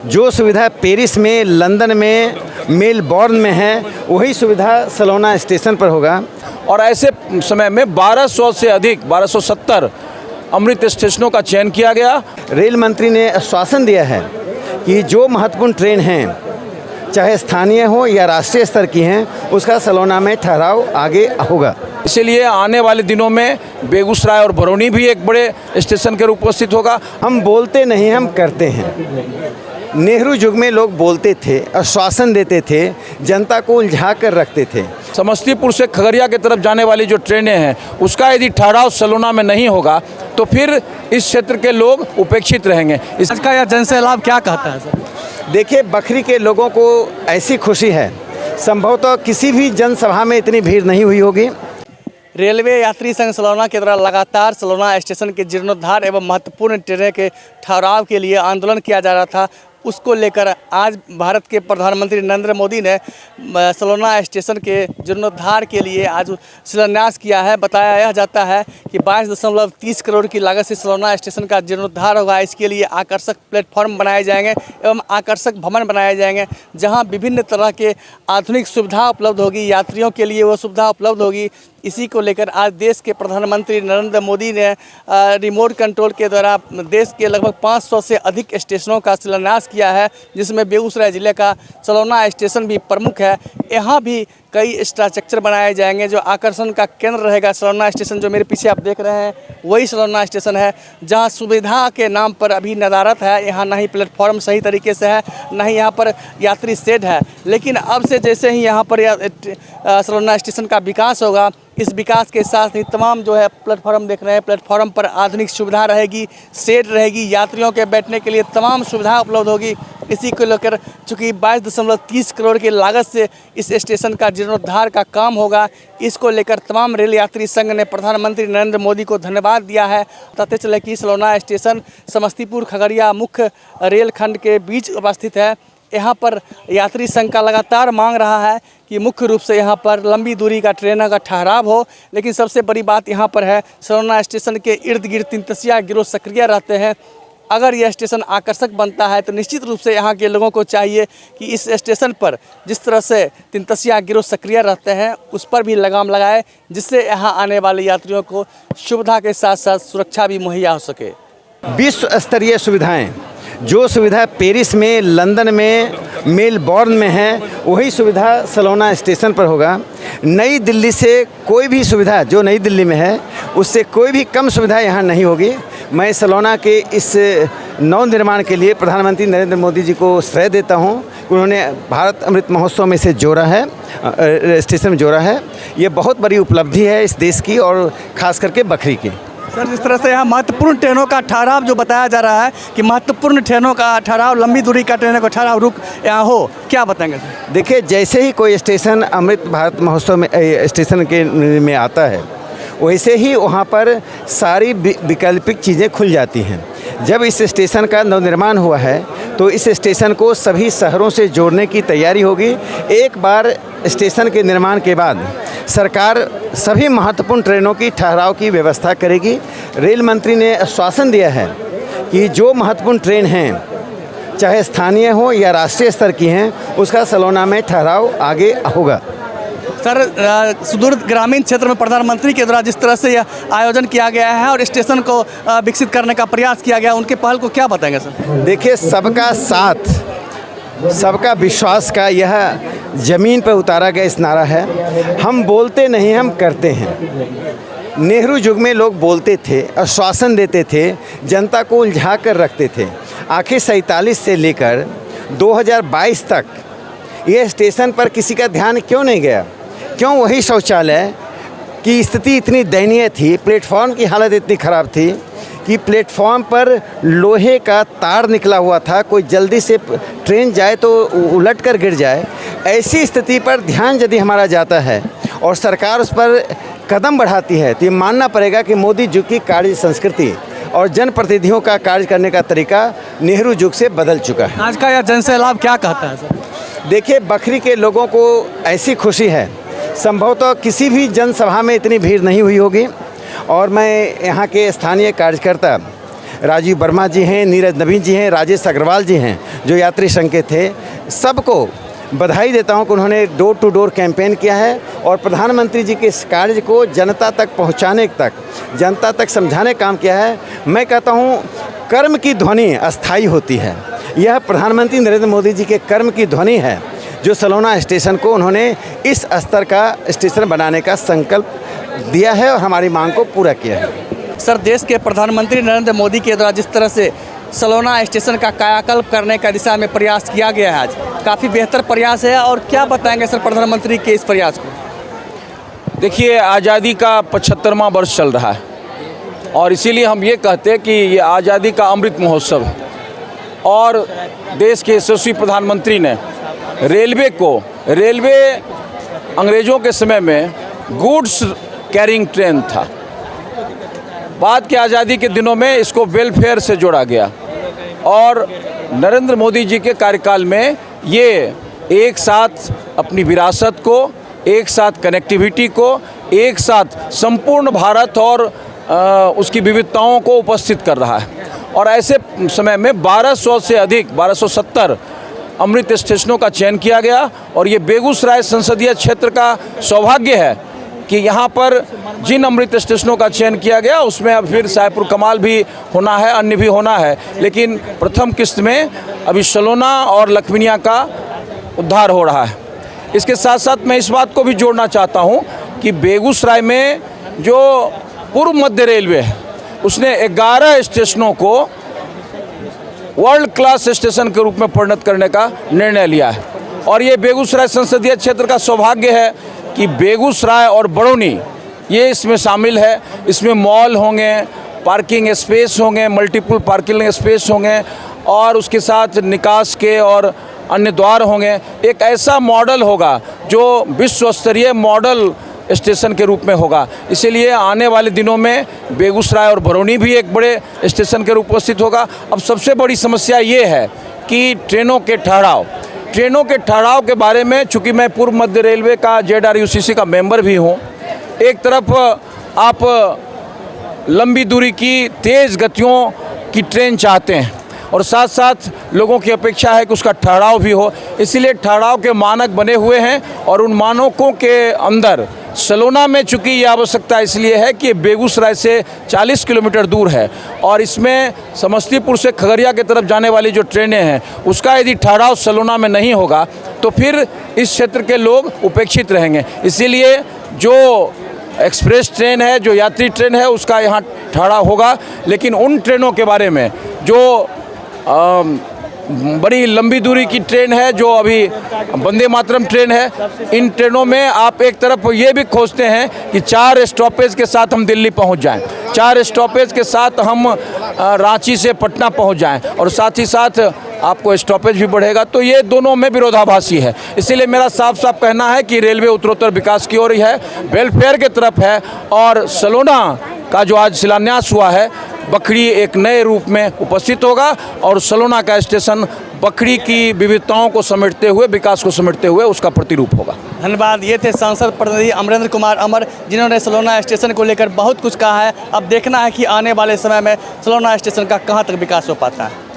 जो सुविधा पेरिस में, लंदन में, मेलबॉर्न में है, वही सुविधा सलोना स्टेशन पर होगा। और ऐसे समय में 1200 से अधिक 1270 अमृत स्टेशनों का चयन किया गया। रेल मंत्री ने आश्वासन दिया है कि जो महत्वपूर्ण ट्रेन हैं, चाहे स्थानीय हो या राष्ट्रीय स्तर की हैं, उसका सलोना में ठहराव आगे होगा। इसीलिए आने वाले दिनों में बेगूसराय और बरौनी भी एक बड़े स्टेशन के रूप में उपस्थित होगा। हम बोलते नहीं, हम करते हैं। नेहरू युग में लोग बोलते थे, आश्वासन देते थे, जनता को उलझा कर रखते थे। समस्तीपुर से खगड़िया की तरफ जाने वाली जो ट्रेनें हैं, उसका यदि ठहराव सलोना में नहीं होगा तो फिर इस क्षेत्र के लोग उपेक्षित रहेंगे। इसका यह जनसैलाब क्या कहता है सर? देखिए, बखरी के लोगों को ऐसी खुशी है, संभवतः किसी भी जनसभा में इतनी भीड़ नहीं हुई होगी। रेलवे यात्री संघ सलोना के द्वारा लगातार सलोना स्टेशन के जीर्णोद्धार एवं महत्वपूर्ण ट्रेनों के ठहराव के लिए आंदोलन किया जा रहा था। उसको लेकर आज भारत के प्रधानमंत्री नरेंद्र मोदी ने सलोना स्टेशन के जीर्णोद्धार के लिए आज शिलान्यास किया है। बताया यह जाता है कि 22.30 करोड़ की लागत से सलोना स्टेशन का जीर्णोद्धार होगा। इसके लिए आकर्षक प्लेटफॉर्म बनाए जाएंगे एवं आकर्षक भवन बनाए जाएंगे, जहां विभिन्न तरह के आधुनिक सुविधा उपलब्ध होगी, यात्रियों के लिए वो सुविधा उपलब्ध होगी। इसी को लेकर आज देश के प्रधानमंत्री नरेंद्र मोदी ने रिमोट कंट्रोल के द्वारा देश के लगभग 500 से अधिक स्टेशनों का शिलान्यास किया है, जिसमें बेगूसराय ज़िले का सलोना स्टेशन भी प्रमुख है। यहाँ भी कई इंफ्रास्ट्रक्चर बनाए जाएंगे जो आकर्षण का केंद्र रहेगा। सलोना स्टेशन जो मेरे पीछे आप देख रहे हैं, वही सलोना स्टेशन है, जहाँ सुविधा के नाम पर अभी नदारत है। यहाँ ना ही प्लेटफॉर्म सही तरीके से है, ना ही यहाँ पर यात्री शेड है। लेकिन अब से जैसे ही यहाँ पर सलोना स्टेशन का विकास होगा, इस विकास के साथ ही तमाम जो है प्लेटफॉर्म देख रहे हैं, प्लेटफॉर्म पर आधुनिक सुविधा रहेगी, शेड रहेगी, यात्रियों के बैठने के लिए तमाम सुविधा उपलब्ध होगी। इसी को लेकर चूँकि 22.30 करोड़ की लागत से इस स्टेशन का जीर्णोद्धार का काम होगा, इसको लेकर तमाम रेल यात्री संघ ने प्रधानमंत्री नरेंद्र मोदी को धन्यवाद दिया है। बताते चले कि सलोना स्टेशन समस्तीपुर खगड़िया मुख्य रेल खंड के बीच अवस्थित है। यहाँ पर यात्री संघ का लगातार मांग रहा है कि मुख्य रूप से यहाँ पर लंबी दूरी का ट्रेनों का ठहराव हो। लेकिन सबसे बड़ी बात यहाँ पर है, सलोना स्टेशन के इर्द गिर्द तीनतसिया गिरोह सक्रिय रहते हैं। अगर यह स्टेशन आकर्षक बनता है तो निश्चित रूप से यहाँ के लोगों को चाहिए कि इस स्टेशन पर जिस तरह से तीनतसिया गिरोह सक्रिय रहते हैं, उस पर भी लगाम लगाए, जिससे यहाँ आने वाले यात्रियों को सुविधा के साथ साथ सुरक्षा भी मुहैया हो सके। विश्व स्तरीय सुविधाएं, जो सुविधा पेरिस में, लंदन में, मेलबॉर्न में है, वही सुविधा सलोना स्टेशन पर होगा। नई दिल्ली से कोई भी सुविधा जो नई दिल्ली में है, उससे कोई भी कम सुविधा यहाँ नहीं होगी। मैं सलोना के इस नव निर्माण के लिए प्रधानमंत्री नरेंद्र मोदी जी को श्रेय देता हूँ। उन्होंने भारत अमृत महोत्सव में से जोड़ा है, स्टेशन जोड़ा है। ये बहुत बड़ी उपलब्धि है इस देश की और ख़ास करके बखरी की। सर, जिस तरह से यहाँ महत्वपूर्ण ट्रेनों का ठहराव जो बताया जा रहा है कि महत्वपूर्ण ट्रेनों का ठहराव, लंबी दूरी का ट्रेनों का ठहराव रुक यहाँ हो, क्या बताएंगे सर? देखिए, जैसे ही कोई स्टेशन अमृत भारत महोत्सव में स्टेशन के में आता है, वैसे ही वहाँ पर सारी वैकल्पिक चीज़ें खुल जाती हैं। जब इस स्टेशन का नवनिर्माण हुआ है तो इस स्टेशन को सभी शहरों से जोड़ने की तैयारी होगी। एक बार स्टेशन के निर्माण के बाद सरकार सभी महत्वपूर्ण ट्रेनों की ठहराव की व्यवस्था करेगी। रेल मंत्री ने आश्वासन दिया है कि जो महत्वपूर्ण ट्रेन हैं, चाहे स्थानीय हो या राष्ट्रीय स्तर की हैं, उसका सलोना में ठहराव आगे होगा। सर, सुदूर ग्रामीण क्षेत्र में प्रधानमंत्री के द्वारा जिस तरह से यह आयोजन किया गया है और स्टेशन को विकसित करने का प्रयास किया गया, उनके पहल को क्या बताएंगे सर? देखिए, सबका साथ, सबका विश्वास का यह ज़मीन पर उतारा गया इस नारा है। हम बोलते नहीं, हम करते हैं। नेहरू युग में लोग बोलते थे, आश्वासन देते थे, जनता को उलझा कर रखते थे। आखिर 47 से लेकर 2022 तक ये स्टेशन पर किसी का ध्यान क्यों नहीं गया? क्यों वही शौचालय की स्थिति इतनी दयनीय थी, प्लेटफॉर्म की हालत इतनी ख़राब थी कि प्लेटफॉर्म पर लोहे का तार निकला हुआ था, कोई जल्दी से ट्रेन जाए तो उलट कर गिर जाए। ऐसी स्थिति पर ध्यान यदि हमारा जाता है और सरकार उस पर कदम बढ़ाती है, तो ये मानना पड़ेगा कि मोदी जी की कार्य संस्कृति और जनप्रतिनिधियों का कार्य करने का तरीका नेहरू युग से बदल चुका है। आज का यह जनसैलाब क्या कहता है सर? देखिए, बखरी के लोगों को ऐसी खुशी है, संभवतः किसी भी जनसभा में इतनी भीड़ नहीं हुई होगी। और मैं यहाँ के स्थानीय कार्यकर्ता राजीव वर्मा जी हैं, नीरज नवीन जी हैं, राजेश अग्रवाल जी हैं, जो यात्री संघ के थे, सबको बधाई देता हूं कि उन्होंने डोर टू डोर कैंपेन किया है और प्रधानमंत्री जी के इस कार्य को जनता तक पहुंचाने तक, जनता तक समझाने का काम किया है। मैं कहता हूं कर्म की ध्वनि अस्थाई होती है। यह प्रधानमंत्री नरेंद्र मोदी जी के कर्म की ध्वनि है जो सलोना स्टेशन को उन्होंने इस स्तर का स्टेशन बनाने का संकल्प दिया है और हमारी मांग को पूरा किया है। सर, देश के प्रधानमंत्री नरेंद्र मोदी के द्वारा जिस तरह से सलोना स्टेशन का कायाकल्प करने का दिशा में प्रयास किया गया है, आज काफ़ी बेहतर प्रयास है, और क्या बताएंगे सर प्रधानमंत्री के इस प्रयास को? देखिए, आज़ादी का 75वां वर्ष चल रहा है और इसीलिए हम ये कहते हैं कि ये आज़ादी का अमृत महोत्सव है और देश के यशस्वी प्रधानमंत्री ने रेलवे अंग्रेज़ों के समय में गुड्स कैरिंग ट्रेन था। बाद के आज़ादी के दिनों में इसको वेलफेयर से जोड़ा गया और नरेंद्र मोदी जी के कार्यकाल में ये एक साथ अपनी विरासत को, एक साथ कनेक्टिविटी को, एक साथ संपूर्ण भारत और उसकी विविधताओं को उपस्थित कर रहा है। और ऐसे समय में 1200 से अधिक 1270 अमृत स्टेशनों का चयन किया गया और ये बेगूसराय संसदीय क्षेत्र का सौभाग्य है कि यहाँ पर जिन अमृत स्टेशनों का चयन किया गया उसमें अब फिर साहेबपुर कमाल भी होना है, अन्य भी होना है, लेकिन प्रथम किस्त में अभी सलोना और लखमीनिया का उद्धार हो रहा है। इसके साथ साथ मैं इस बात को भी जोड़ना चाहता हूँ कि बेगूसराय में जो पूर्व मध्य रेलवे है उसने 11 स्टेशनों को वर्ल्ड क्लास स्टेशन के रूप में परिणत करने का निर्णय लिया है और ये बेगूसराय संसदीय क्षेत्र का सौभाग्य है कि बेगूसराय और बरौनी ये इसमें शामिल है। इसमें मॉल होंगे, पार्किंग स्पेस होंगे, मल्टीपल पार्किंग स्पेस होंगे और उसके साथ निकास के और अन्य द्वार होंगे। एक ऐसा मॉडल होगा जो विश्व स्तरीय मॉडल स्टेशन के रूप में होगा। इसीलिए आने वाले दिनों में बेगूसराय और बरौनी भी एक बड़े स्टेशन के रूप में उपस्थित होगा। अब सबसे बड़ी समस्या ये है कि ट्रेनों के ठहराव के बारे में, चूँकि मैं पूर्व मध्य रेलवे का ZRUCC का मेंबर भी हूँ, एक तरफ आप लंबी दूरी की तेज़ गतियों की ट्रेन चाहते हैं और साथ साथ लोगों की अपेक्षा है कि उसका ठहराव भी हो, इसीलिए ठहराव के मानक बने हुए हैं और उन मानकों के अंदर सलोना में चूँकि ये आवश्यकता इसलिए है कि बेगूसराय से 40 किलोमीटर दूर है और इसमें समस्तीपुर से खगड़िया की तरफ जाने वाली जो ट्रेनें हैं उसका यदि ठहराव सलोना में नहीं होगा तो फिर इस क्षेत्र के लोग उपेक्षित रहेंगे। इसीलिए जो एक्सप्रेस ट्रेन है, जो यात्री ट्रेन है, उसका यहाँ ठहराव होगा, लेकिन उन ट्रेनों के बारे में जो बड़ी लंबी दूरी की ट्रेन है, जो अभी वंदे मातरम ट्रेन है, इन ट्रेनों में आप एक तरफ ये भी खोजते हैं कि 4 स्टॉपेज के साथ हम दिल्ली पहुंच जाएं, 4 स्टॉपेज के साथ हम रांची से पटना पहुंच जाएं और साथ ही साथ आपको स्टॉपेज भी बढ़ेगा, तो ये दोनों में विरोधाभासी है। इसीलिए मेरा साफ साफ कहना है कि रेलवे उत्तरोत्तर विकास की ओर ही है, वेलफेयर की तरफ है और सलोना का जो आज शिलान्यास हुआ है, बखरी एक नए रूप में उपस्थित होगा और सलोना का स्टेशन बखरी की विविधताओं को समेटते हुए, विकास को समेटते हुए उसका प्रतिरूप होगा। धन्यवाद। ये थे सांसद प्रतिनिधि अमरेंद्र कुमार अमर, जिन्होंने सलोना स्टेशन को लेकर बहुत कुछ कहा है। अब देखना है कि आने वाले समय में सलोना स्टेशन का कहाँ तक विकास हो पाता है।